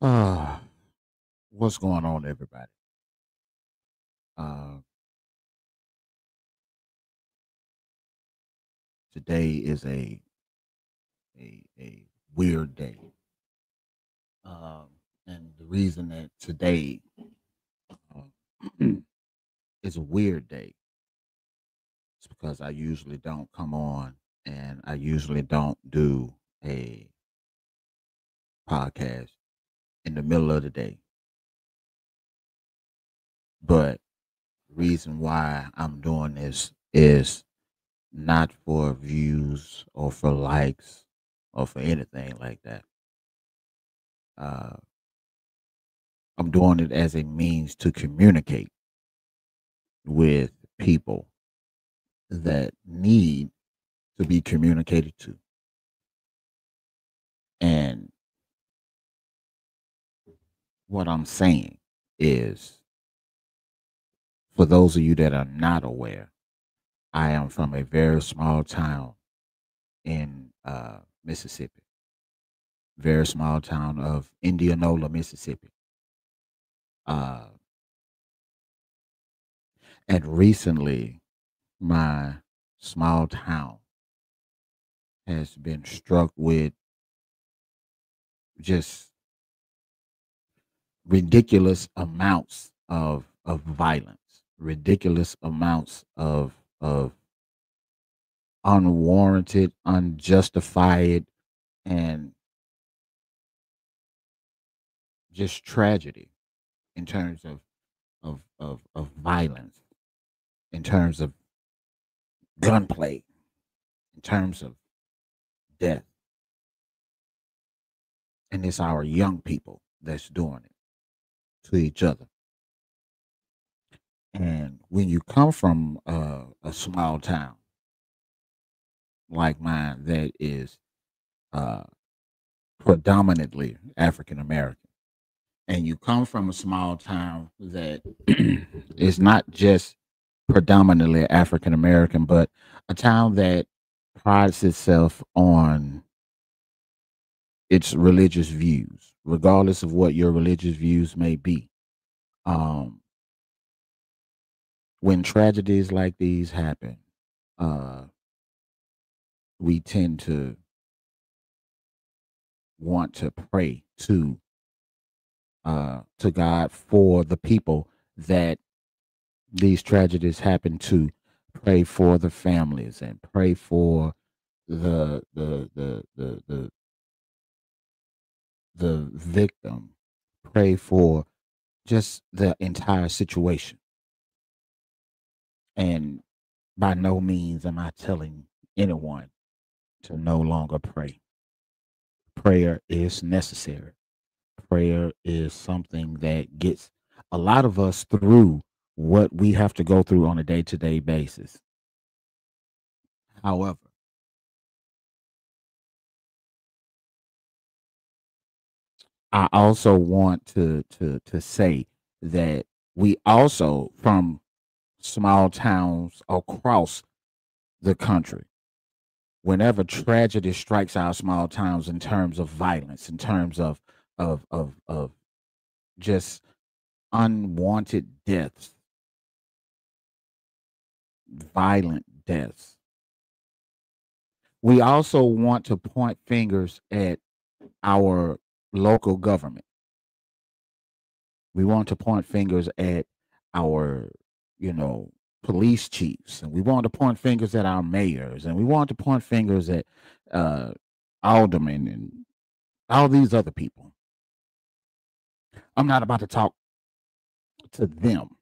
Uh, what's going on, everybody? Uh, Today is a weird day, um, and the reason that today uh, is a weird day is because I usually don't come on, and I usually don't do a podcast in the middle of the day. But the reason why I'm doing this is not for views or for likes or for anything like that. Uh, I'm doing it as a means to communicate with people that need to be communicated to. And what I'm saying is, for those of you that are not aware, I am from a very small town in Mississippi, very small town of Indianola, Mississippi. Uh, and recently, my small town has been struck with just ridiculous amounts of violence, ridiculous amounts of unwarranted, unjustified, and just tragedy in terms of violence, in terms of gunplay, in terms of death. And it's our young people that's doing it to each other. And when you come from a small town like mine that is uh, predominantly African American, and you come from a small town that is not just predominantly African American, but a town that prides itself on its religious views, regardless of what your religious views may be. Um, when tragedies like these happen, uh, we tend to want to pray to God for the people that these tragedies happen to. Pray for the families and pray for the the victim. Pray for just the entire situation. And by no means am I telling anyone to no longer pray. Prayer is necessary. Prayer is something that gets a lot of us through what we have to go through on a day-to-day basis. However, I also want to say that we also from small towns across the country, whenever tragedy strikes our small towns in terms of violence, in terms of just unwanted deaths, violent deaths, we also want to point fingers at our local government. We want to point fingers at our, you know, police chiefs, and we want to point fingers at our mayors, and we want to point fingers at uh, aldermen and all these other people. I'm not about to talk to them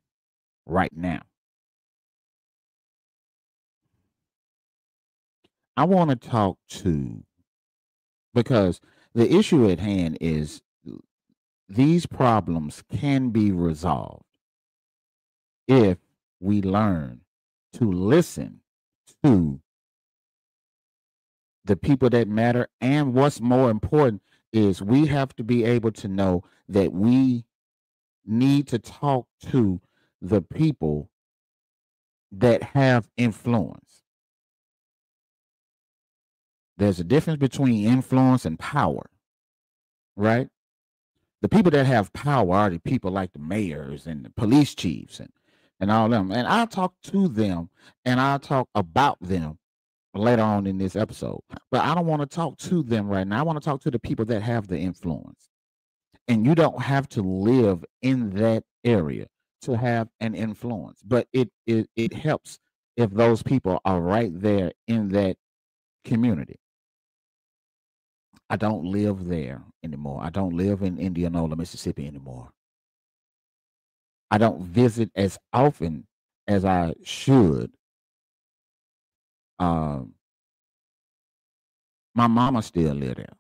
right now. I want to talk to because the issue at hand is these problems can be resolved if we learn to listen to the people that matter. And what's more important is we have to be able to know that we need to talk to the people that have influence. There's a difference between influence and power, right? The people that have power are the people like the mayors and the police chiefs and all them. And I'll talk to them and I'll talk about them later on in this episode. But I don't want to talk to them right now. I want to talk to the people that have the influence. And you don't have to live in that area to have an influence. But it helps if those people are right there in that community. I don't live there anymore. I don't live in Indianola, Mississippi anymore. I don't visit as often as I should. My mama still live there,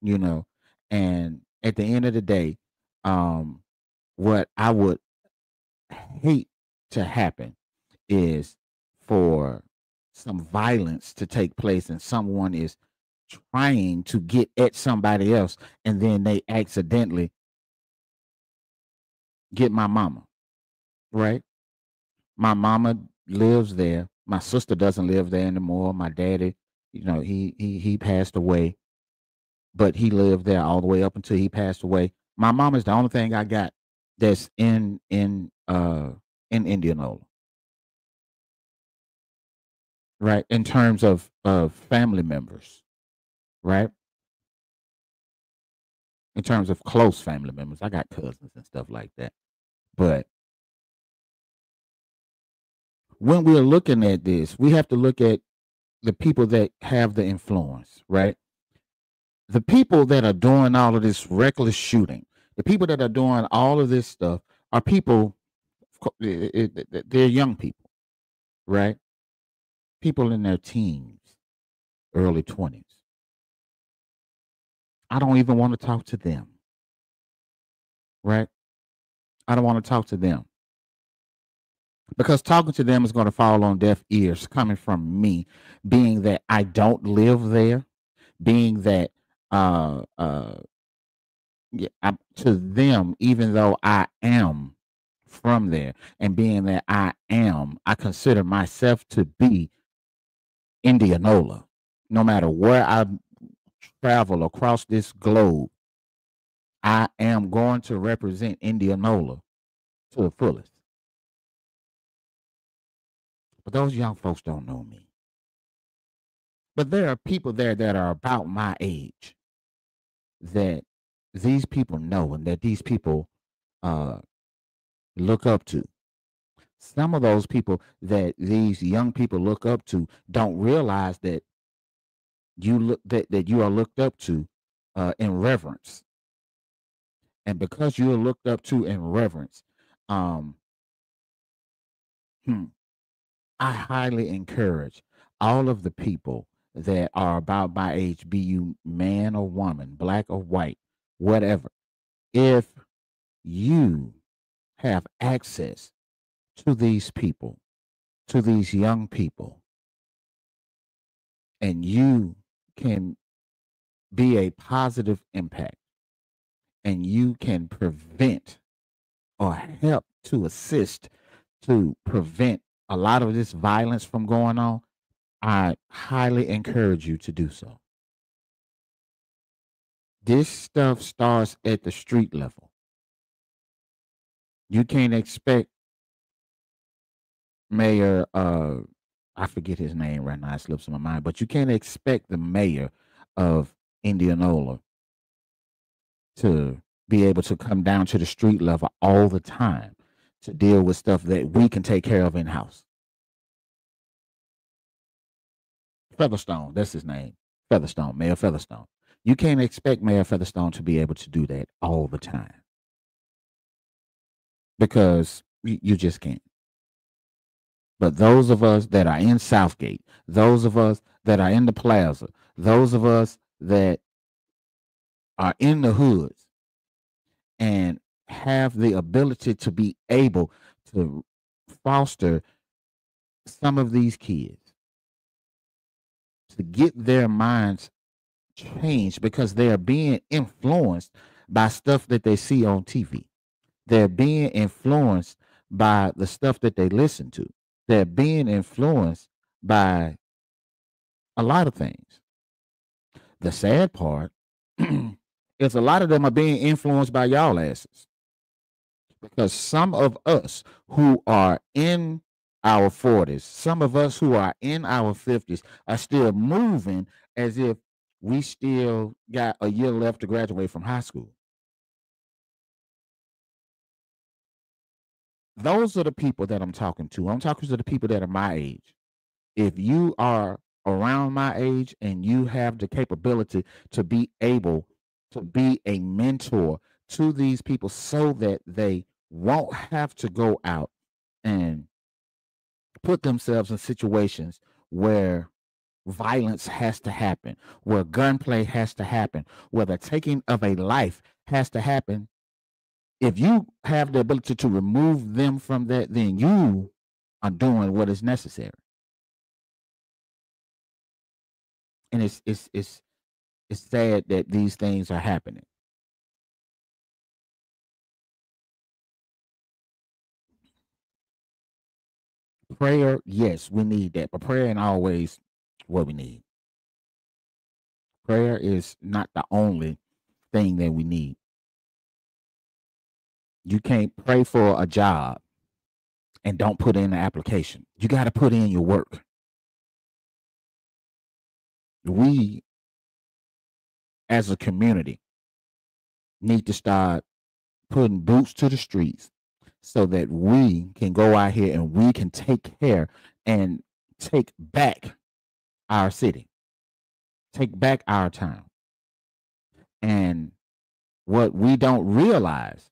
you know, and at the end of the day, um, what I would hate to happen is for some violence to take place and someone is trying to get at somebody else and then they accidentally get my mama, right? My mama lives there. My sister doesn't live there anymore. My daddy, he passed away, but he lived there all the way up until he passed away. My mom is the only thing I got that's in Indianola, right? In terms of family members, right? In terms of close family members, I got cousins and stuff like that. But when we're looking at this, we have to look at the people that have the influence, right? The people that are doing all of this reckless shooting, the people that are doing all of this stuff are people, they're young people, right? People in their teens, early 20s. I don't even want to talk to them, right? I don't want to talk to them because talking to them is going to fall on deaf ears coming from me, being that I don't live there, being that yeah, to them, even though I am from there, and being that I consider myself to be Indianola. No matter where I travel across this globe, I am going to represent Indianola to the fullest. But those young folks don't know me. But there are people there that are about my age that these people know and that these people uh, look up to. Some of those people that these young people look up to don't realize that that you are looked up to in reverence, and because you are looked up to in reverence, um, hmm, I highly encourage all of the people that are about my age, be you man or woman, black or white, whatever. If you have access to these people, to these young people, and you can be a positive impact and you can prevent or help to assist to prevent a lot of this violence from going on, I highly encourage you to do so. This stuff starts at the street level. You can't expect Mayor, I forget his name right now, it slips my mind, but you can't expect the mayor of Indianola to be able to come down to the street level all the time to deal with stuff that we can take care of in house. Featherstone, that's his name. Featherstone, Mayor Featherstone. You can't expect Mayor Featherstone to be able to do that all the time because you just can't. But those of us that are in Southgate, those of us that are in the plaza, those of us that are in the hoods and have the ability to be able to foster some of these kids to get their minds changed because they are being influenced by stuff that they see on TV. They're being influenced by the stuff that they listen to. They're being influenced by A lot of things. The sad part is a lot of them are being influenced by y'all asses, because some of us who are in our 40s, some of us who are in our 50s are still moving as if we still got a year left to graduate from high school. Those are the people that I'm talking to. I'm talking to the people that are my age. If you are around my age and you have the capability to be able to be a mentor to these people so that they won't have to go out and put themselves in situations where violence has to happen, where gunplay has to happen, where the taking of a life has to happen. If you have the ability to remove them from that, then you are doing what is necessary. And it's sad that these things are happening. Prayer, yes, we need that, but prayer ain't always what we need. Prayer is not the only thing that we need. You can't pray for a job and don't put in the application. You got to put in your work. We, as a community, need to start putting boots to the streets so that we can go out here and we can take care and take back our city, take back our town. And what we don't realize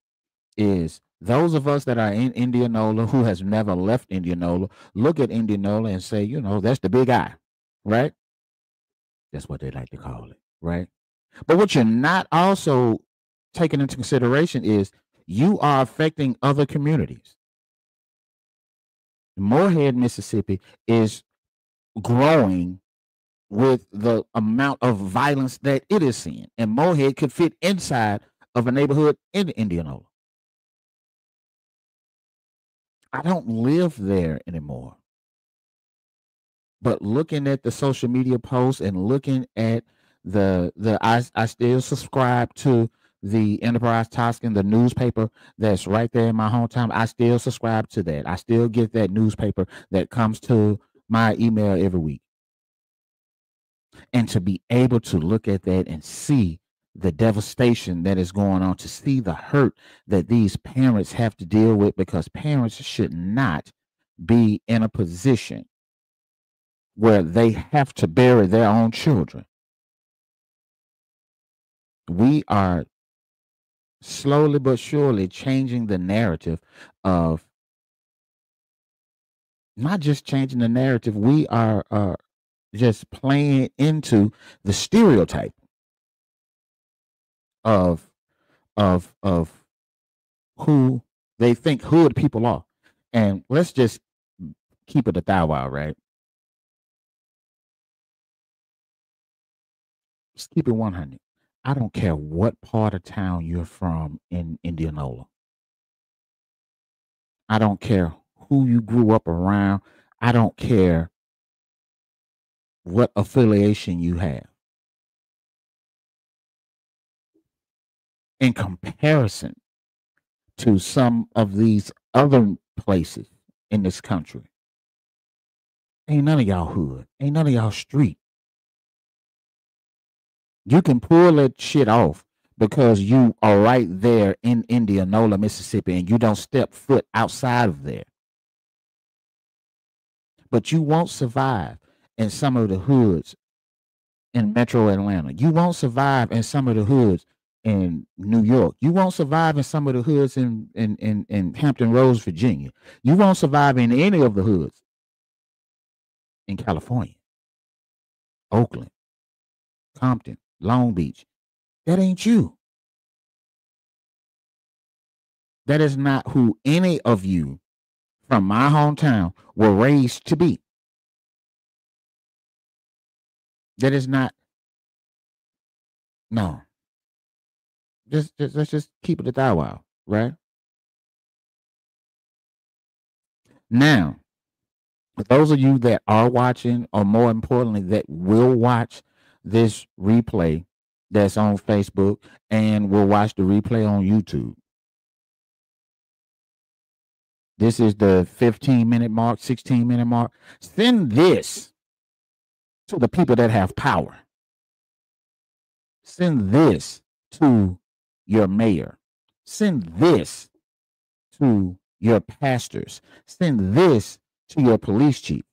is those of us that are in Indianola who has never left Indianola look at Indianola and say, you know, that's the big eye, right? That's what they like to call it, right? But what you're not also taking into consideration is you are affecting other communities. Moorhead, Mississippi is growing with the amount of violence that it is seeing. And Moorhead could fit inside of a neighborhood in Indianola. I don't live there anymore. But looking at the social media posts and looking at I still subscribe to the Enterprise Toscan, the newspaper that's right there in my hometown. I still subscribe to that. I still get that newspaper that comes to my email every week. And to be able to look at that and see the devastation that is going on, to see the hurt that these parents have to deal with, because parents should not be in a position where they have to bury their own children. We are slowly but surely changing the narrative of, not just changing the narrative, we are just playing into the stereotype of of who they think hood people are. And let's just keep it a thou wow, right? Let's keep it 100. I don't care what part of town you're from in Indianola. I don't care who you grew up around. I don't care what affiliation you have. In comparison to some of these other places in this country, ain't none of y'all hood. Ain't none of y'all street. You can pull that shit off because you are right there in Indianola, Mississippi, and you don't step foot outside of there. But you won't survive in some of the hoods in metro Atlanta. You won't survive in some of the hoods in New York. You won't survive in some of the hoods in Hampton Roads, Virginia. You won't survive in any of the hoods in California, Oakland, Compton, Long Beach. That ain't you. That is not who any of you from my hometown were raised to be. That is not, no. Just let's just keep it a thou wow, right? Now, For those of you that are watching, or more importantly, that will watch this replay that's on Facebook and will watch the replay on YouTube, this is the 15-minute mark, 16-minute mark. Send this to the people that have power. Send this to your mayor. Send this to your pastors. Send this to your police chief.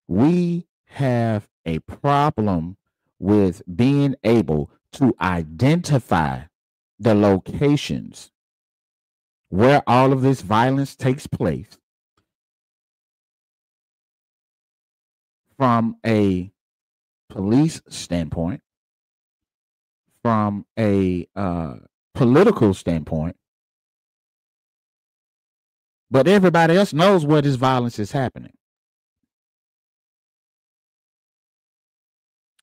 We have a problem with being able to identify the locations where all of this violence takes place from a police standpoint, from a political standpoint, but everybody else knows where this violence is happening.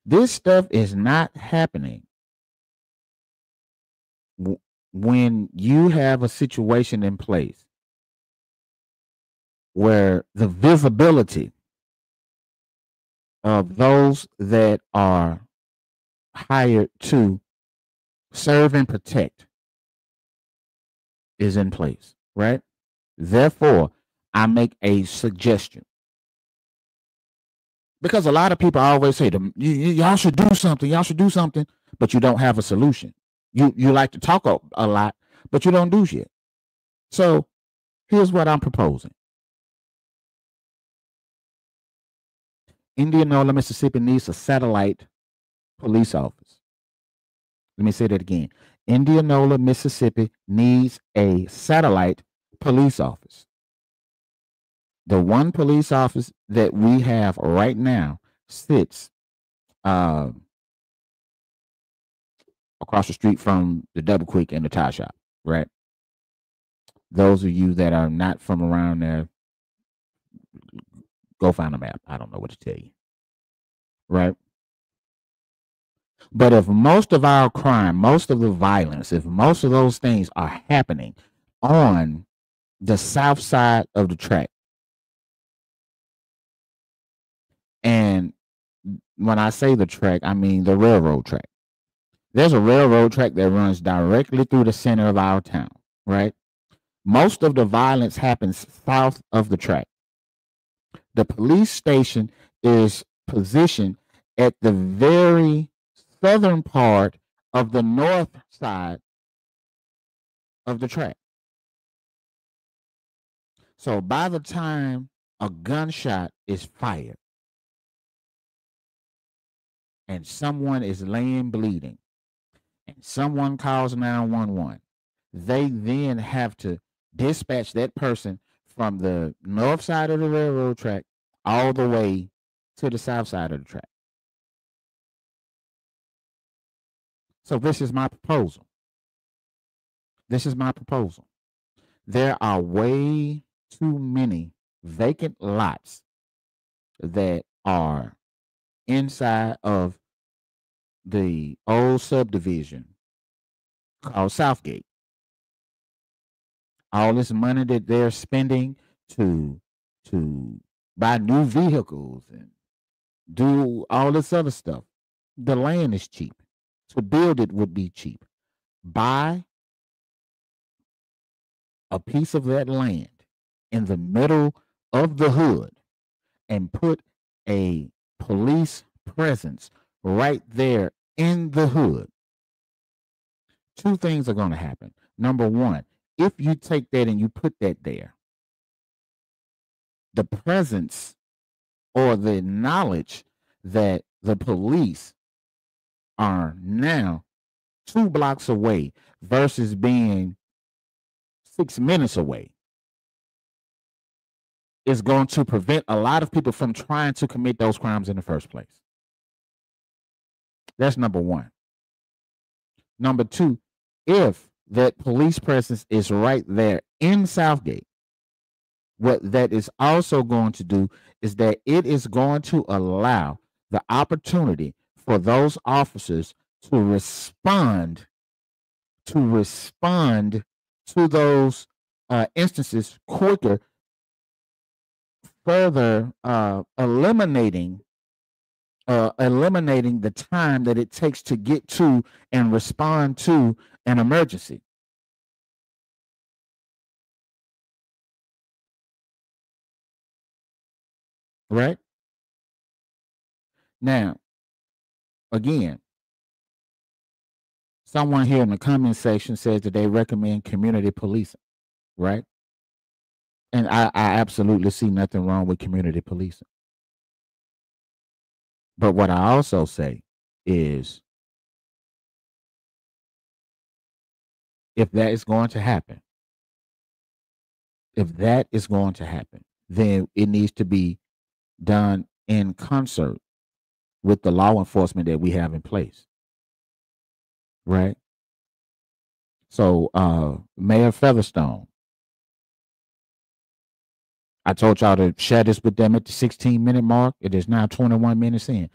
This stuff is not happening when you have a situation in place where the visibility of those that are hired to serve and protect is in place, right? Therefore, I make a suggestion. Because a lot of people always say, y'all should do something, but you don't have a solution. You like to talk a lot, but you don't do shit. So here's what I'm proposing. Indianola, Mississippi needs a satellite police office. Let me say that again. Indianola, Mississippi needs a satellite police office. The one police office that we have right now sits across the street from the Double Quick and the Tie Shop, right? Those of you that are not from around there, go find a map. I don't know what to tell you, right? But if most of our crime, most of the violence, if most of those things are happening on the south side of the track, and when I say the track, I mean the railroad track. There's a railroad track that runs directly through the center of our town, right? Most of the violence happens south of the track. The police station is positioned at the very southern part of the north side of the track. So by the time a gunshot is fired and someone is laying bleeding and someone calls 911, they then have to dispatch that person from the north side of the railroad track all the way to the south side of the track. So this is my proposal. There are way too many vacant lots that are inside of the old subdivision called Southgate. All this money that they're spending to buy new vehicles and do all this other stuff. The land is cheap. To build it would be cheap. Buy a piece of that land in the middle of the hood and put a police presence right there in the hood. Two things are going to happen. Number one, if you take that and you put that there, the presence or the knowledge that the police are now 2 blocks away versus being 6 minutes away is going to prevent a lot of people from trying to commit those crimes in the first place. That's number one. Number two, if that police presence is right there in Southgate, what that is also going to do is that it is going to allow the opportunity for those officers to respond to those instances quicker further eliminating the time that it takes to get to and respond to an emergency. Right? Now, again, someone here in the comment section says that they recommend community policing, right? And I absolutely see nothing wrong with community policing. But what I also say is if that is going to happen, then it needs to be done in concert with the law enforcement that we have in place, right? So, Mayor Featherstone, I told y'all to share this with them at the 16-minute mark. It is now 21 minutes in.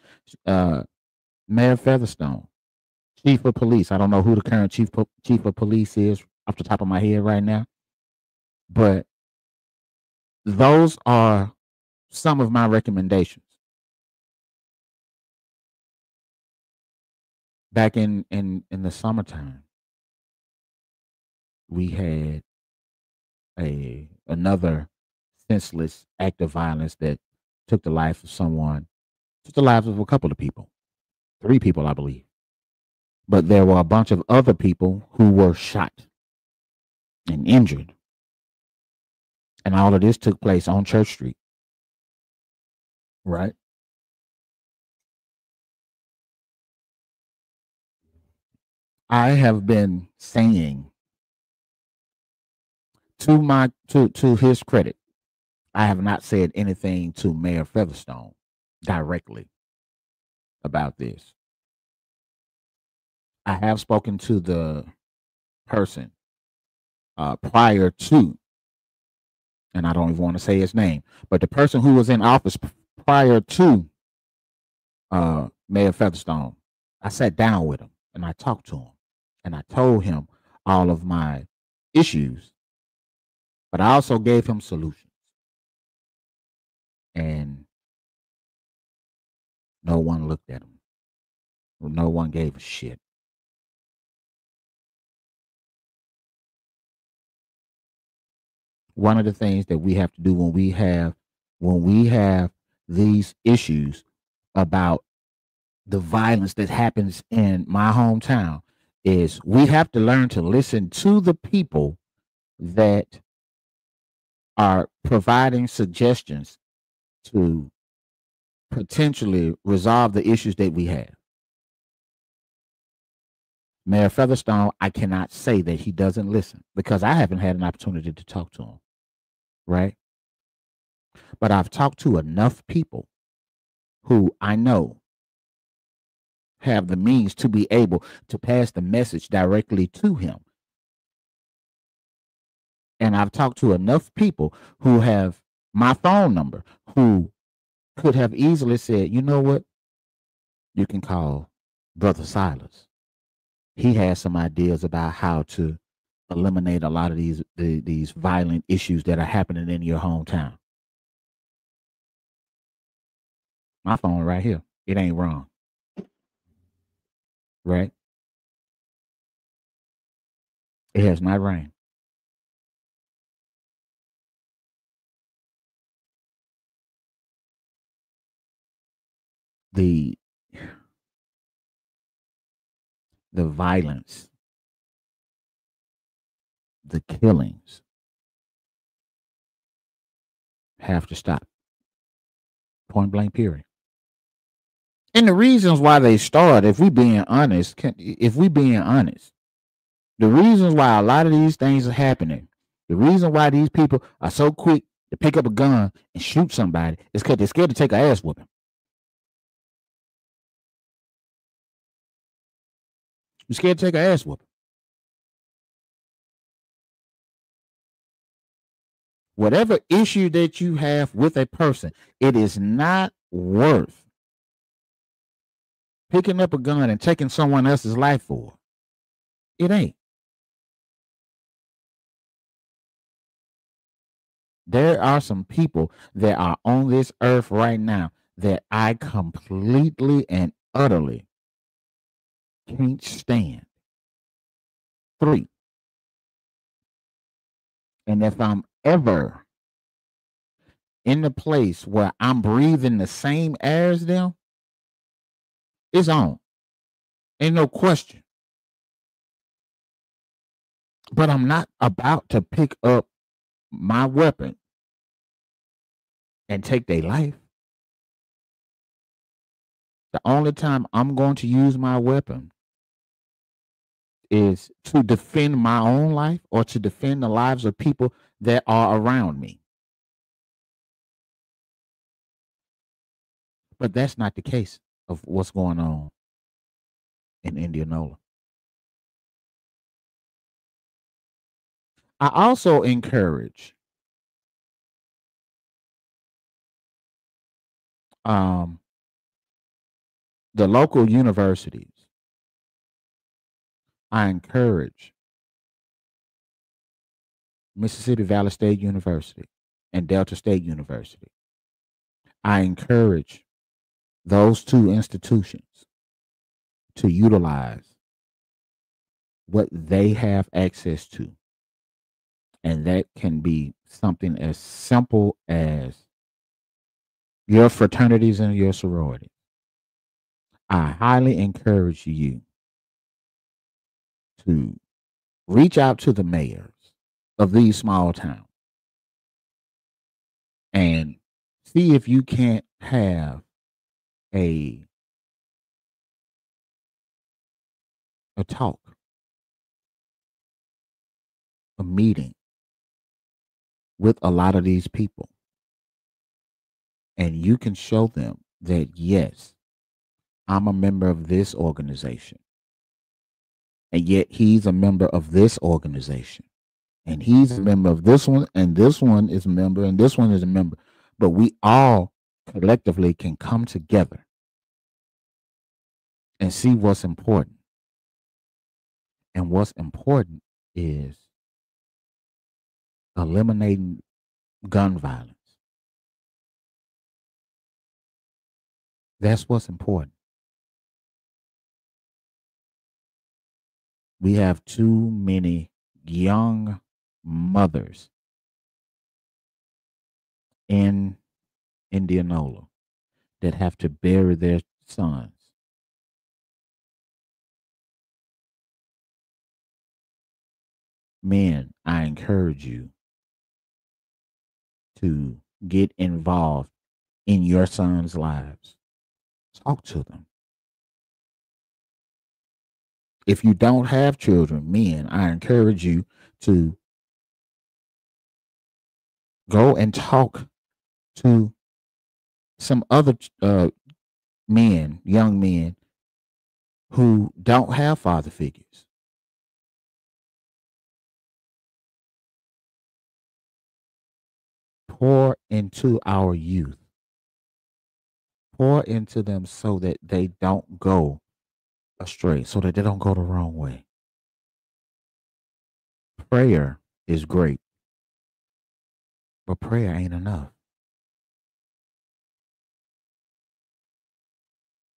Mayor Featherstone, Chief of Police. I don't know who the current chief of police is off the top of my head right now, but those are some of my recommendations. Back in the summertime, we had another senseless act of violence that took the life of someone, took the lives of a couple of people, 3 people, I believe. But there were a bunch of other people who were shot and injured. And all of this took place on Church Street. Right? I have been saying to his credit, I have not said anything to Mayor Featherstone directly about this. I have spoken to the person prior to, and I don't even want to say his name, but the person who was in office prior to Mayor Featherstone. I sat down with him and I talked to him and I told him all of my issues, but I also gave him solutions. And no one looked at him. No one gave a shit. One of the things that we have to do when we have these issues about the violence that happens in my hometown is we have to learn to listen to the people that are providing suggestions to potentially resolve the issues that we have. Mayor Featherstone, I cannot say that he doesn't listen because I haven't had an opportunity to talk to him, right? But I've talked to enough people who I know have the means to be able to pass the message directly to him. And I've talked to enough people who have my phone number who could have easily said, you know what? You can call Brother Silas. He has some ideas about how to eliminate a lot of these violent issues that are happening in your hometown. My phone right here. It ain't wrong. Right? It has not rained. The violence, the killings have to stop. Point blank period. And the reasons why they start, if we being honest, the reasons why a lot of these things are happening, the reason why these people are so quick to pick up a gun and shoot somebody is because they're scared to take an ass whooping. You're scared to take an ass whooping. Whatever issue that you have with a person, it is not worth picking up a gun and taking someone else's life for. It ain't. There are some people that are on this earth right now that I completely and utterly can't stand. 3. And if I'm ever in the place where I'm breathing the same air as them, it's on. Ain't no question. But I'm not about to pick up my weapon and take their life. The only time I'm going to use my weapon is to defend my own life or to defend the lives of people that are around me. But that's not the case of what's going on in Indianola. I also encourage um, the local universities. I encourage Mississippi Valley State University and Delta State University. I encourage those two institutions to utilize what they have access to. And that can be something as simple as your fraternities and your sororities. I highly encourage you to reach out to the mayors of these small towns and see if you can't have a talk, a meeting with a lot of these people. And you can show them that, yes, I'm a member of this organization. And yet he's a member of this organization. And he's a member of this one, and this one is a member, and this one is a member. But we all collectively can come together and see what's important. And what's important is eliminating gun violence. That's what's important. We have too many young mothers in Indianola that have to bury their sons. Men, I encourage you to get involved in your sons' lives. Talk to them. If you don't have children, men, I encourage you to go and talk to some other men, young men, who don't have father figures. Pour into our youth. Pour into them so that they don't go astray, so that they don't go the wrong way. Prayer is great, but prayer ain't enough.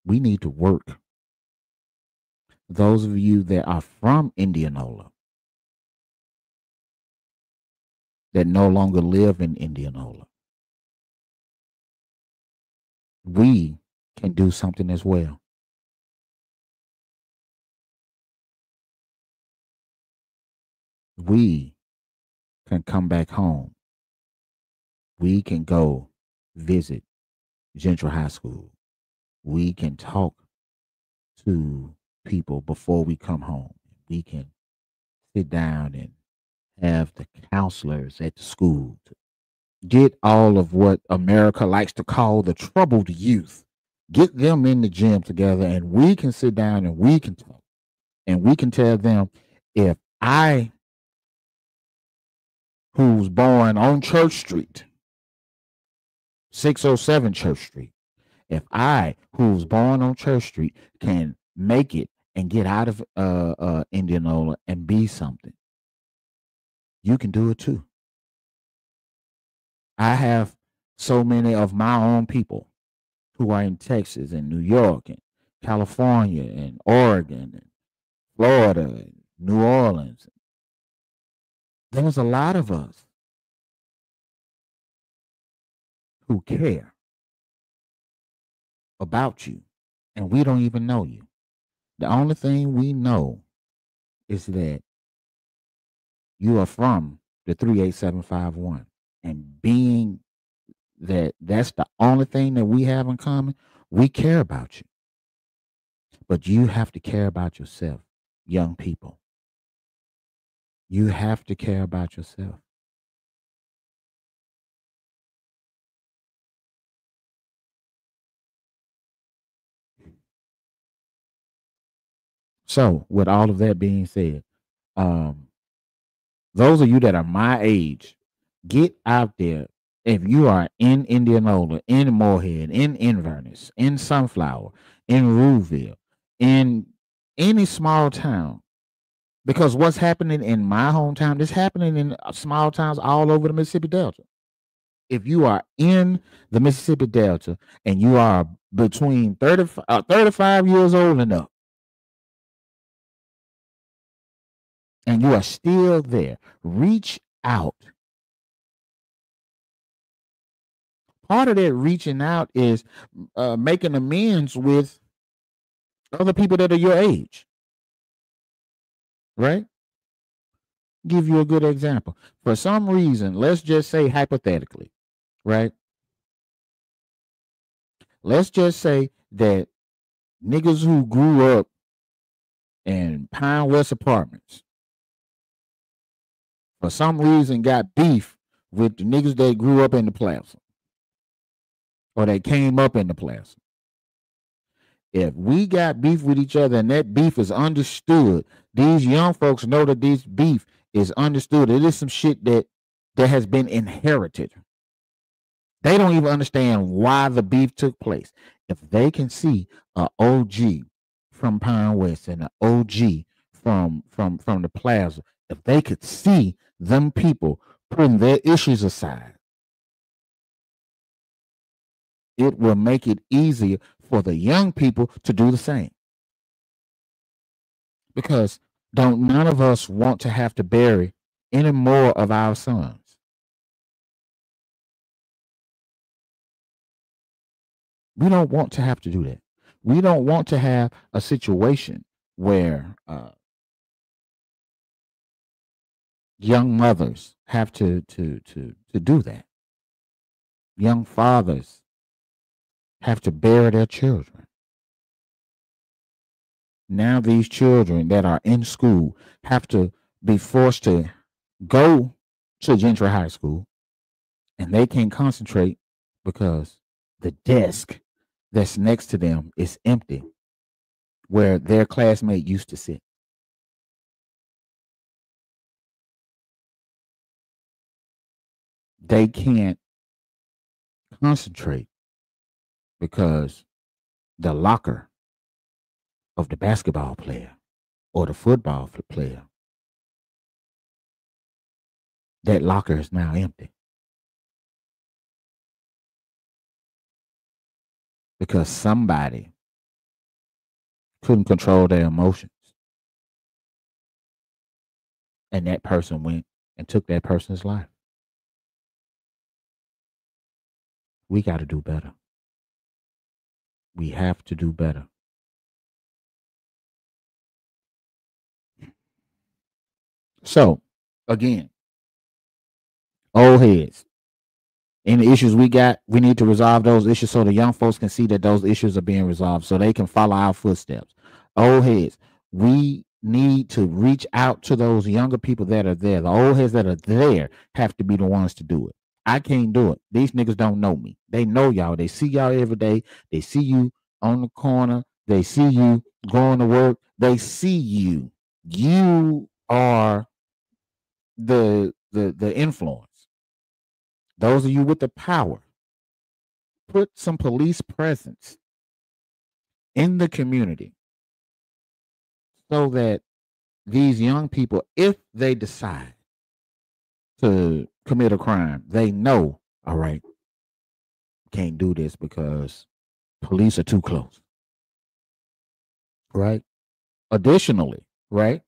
We need to work. Those of you that are from Indianola, that no longer live in Indianola, we can do something as well. We can come back home. We can go visit Gentry High School. We can talk to people before we come home. We can sit down and have the counselors at the school to get all of what America likes to call the troubled youth. Get them in the gym together, and we can sit down and we can talk. And we can tell them, if I, who's born on Church Street, 607 Church Street, if I, who's born on Church Street, can make it and get out of Indianola and be something, you can do it too. I have so many of my own people who are in Texas and New York and California and Oregon and Florida and New Orleans. There's a lot of us who care about you, and we don't even know you. The only thing we know is that you are from the 38751. And being that that's the only thing that we have in common, we care about you. But you have to care about yourself, young people. You have to care about yourself. So, with all of that being said, um, those of you that are my age, get out there. If you are in Indianola, in Moorhead, in Inverness, in Sunflower, in Rouville, in any small town, because what's happening in my hometown, this happening in small towns all over the Mississippi Delta. If you are in the Mississippi Delta and you are between 35 years old and up, and you are still there, reach out. Part of that reaching out is making amends with other people that are your age, right? Give you a good example. For some reason, let's just say hypothetically, right? Let's just say that niggas who grew up in Pine West apartments for some reason got beef with the niggas that grew up in the plaza or that came up in the plaza. If we got beef with each other and that beef is understood, these young folks know that this beef is understood. It is some shit that has been inherited. They don't even understand why the beef took place. If they can see an OG from Pine West and an OG from the plaza, if they could see them people putting their issues aside, it will make it easier for the young people to do the same. Because don't none of us want to have to bury any more of our sons. We don't want to have to do that. We don't want to have a situation where young mothers have to do that. Young fathers have to bury their children. Now these children that are in school have to be forced to go to Gentry High School, and they can't concentrate because the desk that's next to them is empty where their classmate used to sit. They can't concentrate because the locker of the basketball player or the football player, that locker is now empty. Because somebody couldn't control their emotions. And that person went and took that person's life. We got to do better. We have to do better. So, again, old heads. Any issues we got, we need to resolve those issues so the young folks can see that those issues are being resolved so they can follow our footsteps. Old heads, we need to reach out to those younger people that are there. The old heads that are there have to be the ones to do it. I can't do it. These niggas don't know me. They know y'all. They see y'all every day. They see you on the corner. They see you going to work. They see you. You are the influence. Those of you with the power, put some police presence in the community so that these young people, if they decide to commit a crime, they know All right, can't do this because police are too close. Right. Additionally, right,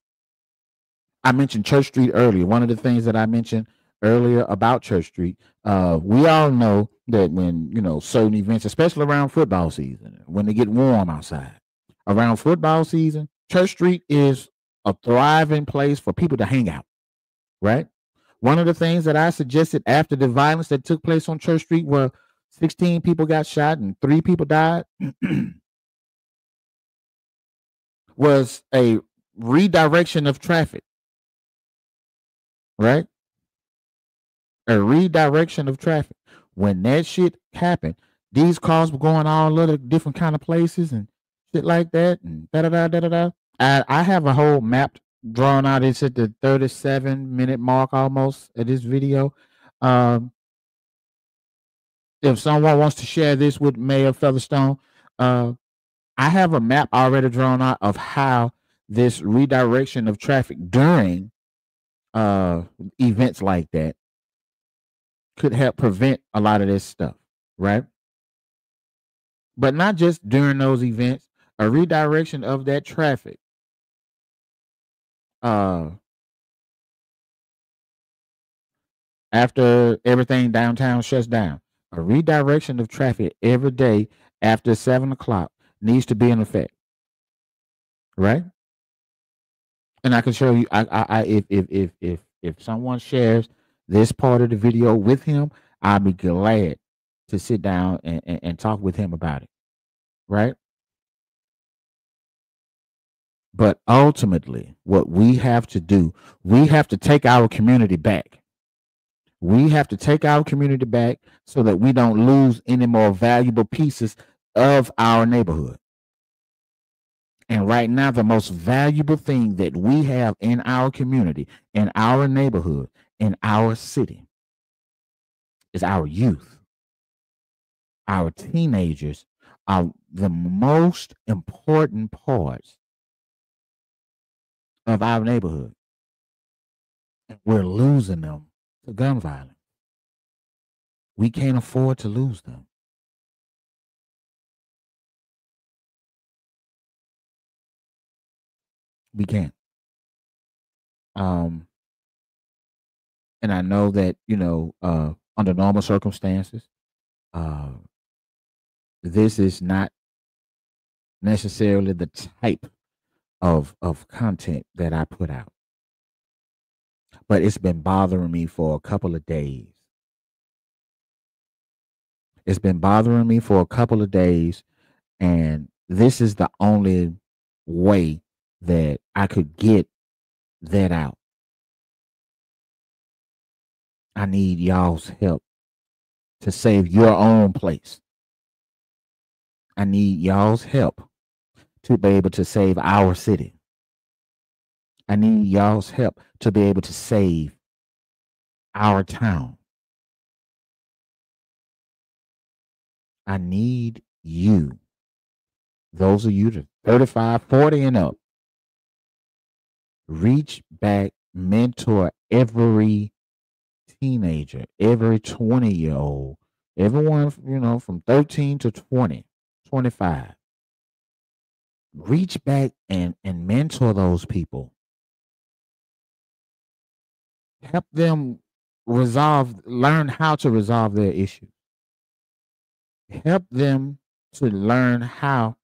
I mentioned Church Street earlier. One of the things that I mentioned earlier about Church Street, we all know that when, certain events, especially around football season, when they get warm outside, around football season, Church Street is a thriving place for people to hang out, right? One of the things that I suggested after the violence that took place on Church Street, where 16 people got shot and 3 people died, was a redirection of traffic, right? A redirection of traffic. When that shit happened, these cars were going all other different kind of places and shit like that, and da da da da da da. I have a whole map drawn out. It's at the 37-minute mark almost of this video. Um, if someone wants to share this with Mayor Featherstone, uh, I have a map already drawn out of how this redirection of traffic during events like that could help prevent a lot of this stuff, right? But not just during those events, a redirection of that traffic uh after everything downtown shuts down. A redirection of traffic every day after 7 o'clock needs to be in effect, right? And I can show you. If someone shares this part of the video with him, I'll be glad to sit down and talk with him about it, right? But ultimately, what we have to do, we have to take our community back. We have to take our community back so that we don't lose any more valuable pieces of our neighborhood. And right now, the most valuable thing that we have in our community, in our neighborhood, in our city is our youth. Our teenagers are the most important parts of our neighborhood. And we're losing them to gun violence. We can't afford to lose them. We can't. And I know that, under normal circumstances, uh, this is not necessarily the type of content that I put out. But it's been bothering me for a couple of days. It's been bothering me for a couple of days, and this is the only way that I could get that out. I need y'all's help to save your own place. I need y'all's help to be able to save our city. I need y'all's help to be able to save our town. I need you, those of you that 35, 40 and up, reach back, mentor every teenager, every 20-year-old, everyone, from 13 to 20, 25. Reach back and mentor those people. Help them learn how to resolve their issues. Help them to learn how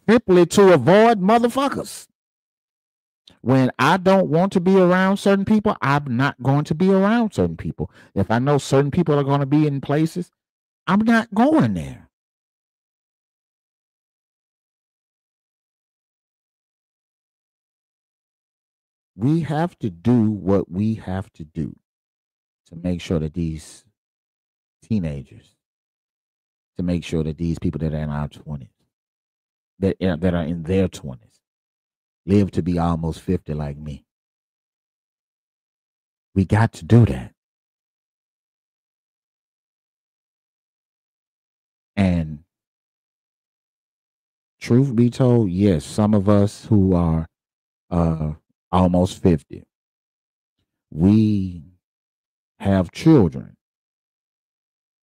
simply to avoid motherfuckers. When I don't want to be around certain people, I'm not going to be around certain people. If I know certain people are going to be in places, I'm not going there. We have to do what we have to do to make sure that these teenagers, to make sure that these people that are in our 20s, that are in their 20s, live to be almost 50 like me. We got to do that. And truth be told, yes, some of us who are almost 50, we have children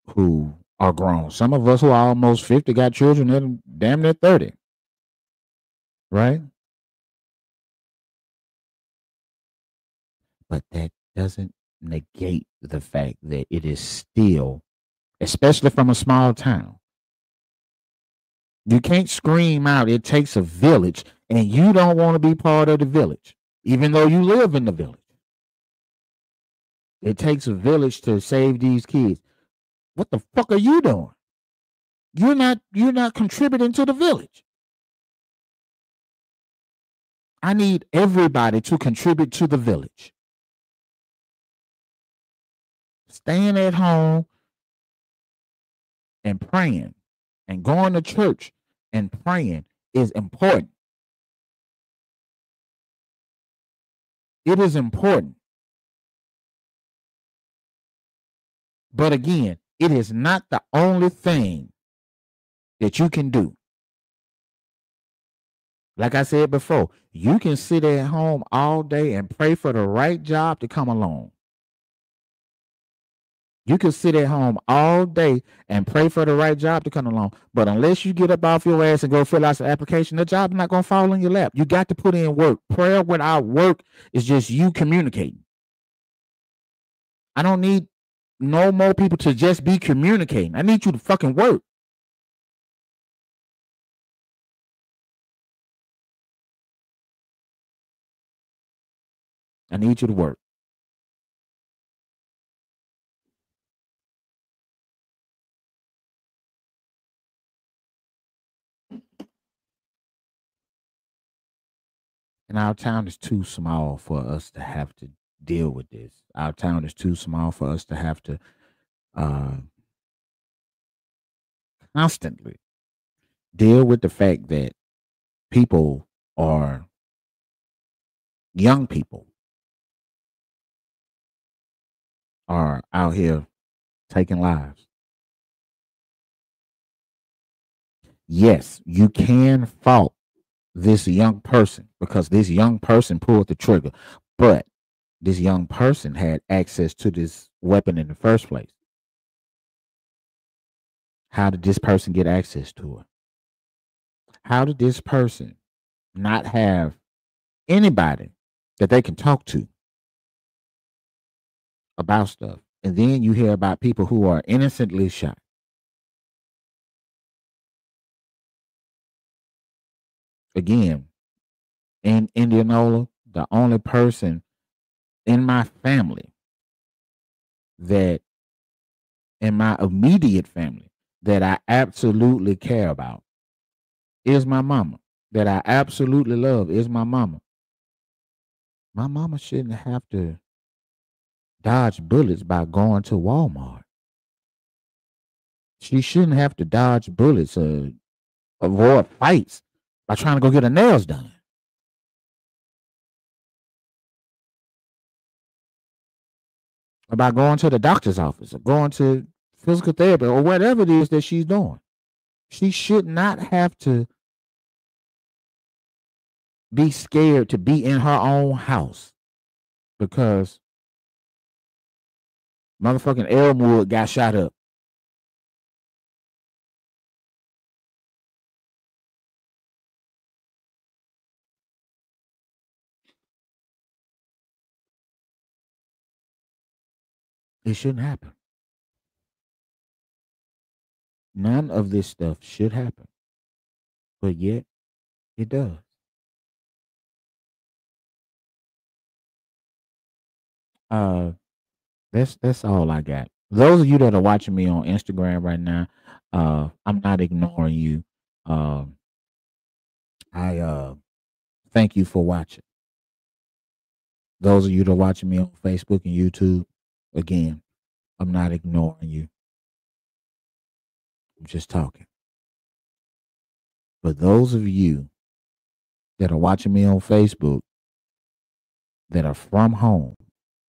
who are grown. Some of us who are almost 50 got children that are damn near 30, right? But that doesn't negate the fact that it is still, especially from a small town, you can't scream out, it takes a village, and you don't want to be part of the village, even though you live in the village. It takes a village to save these kids. What the fuck are you doing? You're not contributing to the village. I need everybody to contribute to the village. Staying at home and praying and going to church and praying is important. It is important. But again, it is not the only thing that you can do. Like I said before, you can sit at home all day and pray for the right job to come along. You can sit at home all day and pray for the right job to come along. But unless you get up off your ass and go fill out the application, the job's not going to fall in your lap. You got to put in work. Prayer without work is just you communicating. I don't need no more people to just be communicating. I need you to fucking work. I need you to work. And our town is too small for us to have to deal with this. Our town is too small for us to have to uh, constantly deal with the fact that people are young people are out here taking lives. Yes, you can fault this young person because this young person pulled the trigger, but this young person had access to this weapon in the first place. How did this person get access to it? How did this person not have anybody that they can talk to about stuff? And then you hear about people who are innocently shot. Again, in Indianola, the only person in my family that, in my immediate family, that I absolutely care about is my mama. That I absolutely love is my mama. My mama shouldn't have to dodge bullets by going to Walmart. She shouldn't have to dodge bullets or avoid fights by trying to go get her nails done. About going to the doctor's office or going to physical therapy or whatever it is that she's doing. She should not have to be scared to be in her own house because motherfucking Elmwood got shot up. It shouldn't happen. None of this stuff should happen, but yet it does. Uh, that's all I got. Those of you that are watching me on Instagram right now, I'm not ignoring you. Um, I thank you for watching. Those of you that are watching me on Facebook and YouTube, again, I'm not ignoring you. I'm just talking. For those of you that are watching me on Facebook that are from home,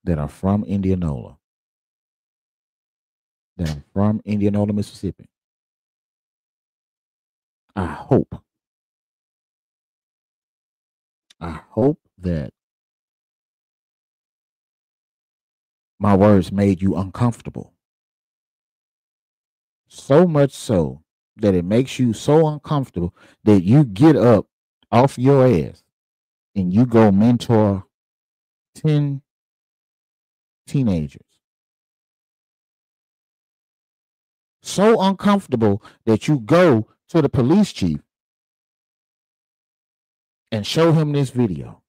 that are from Indianola, that are from Indianola, Mississippi, I hope that my words made you uncomfortable. So much so that it makes you so uncomfortable that you get up off your ass and you go mentor 10 teenagers. So uncomfortable that you go to the police chief and show him this video.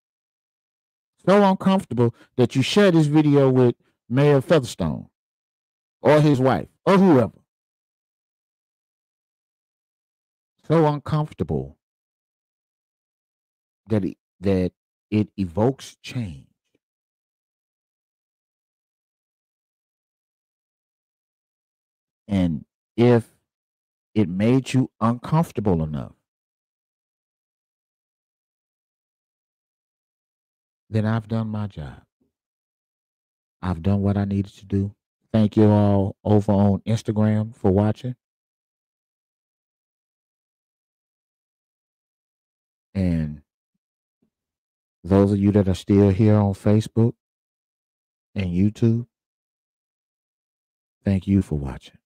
So uncomfortable that you share this video with Mayor Featherstone or his wife or whoever. So uncomfortable that it evokes change. And if it made you uncomfortable enough, then I've done my job. I've done what I needed to do. Thank you all over on Instagram for watching. And those of you that are still here on Facebook and YouTube, thank you for watching.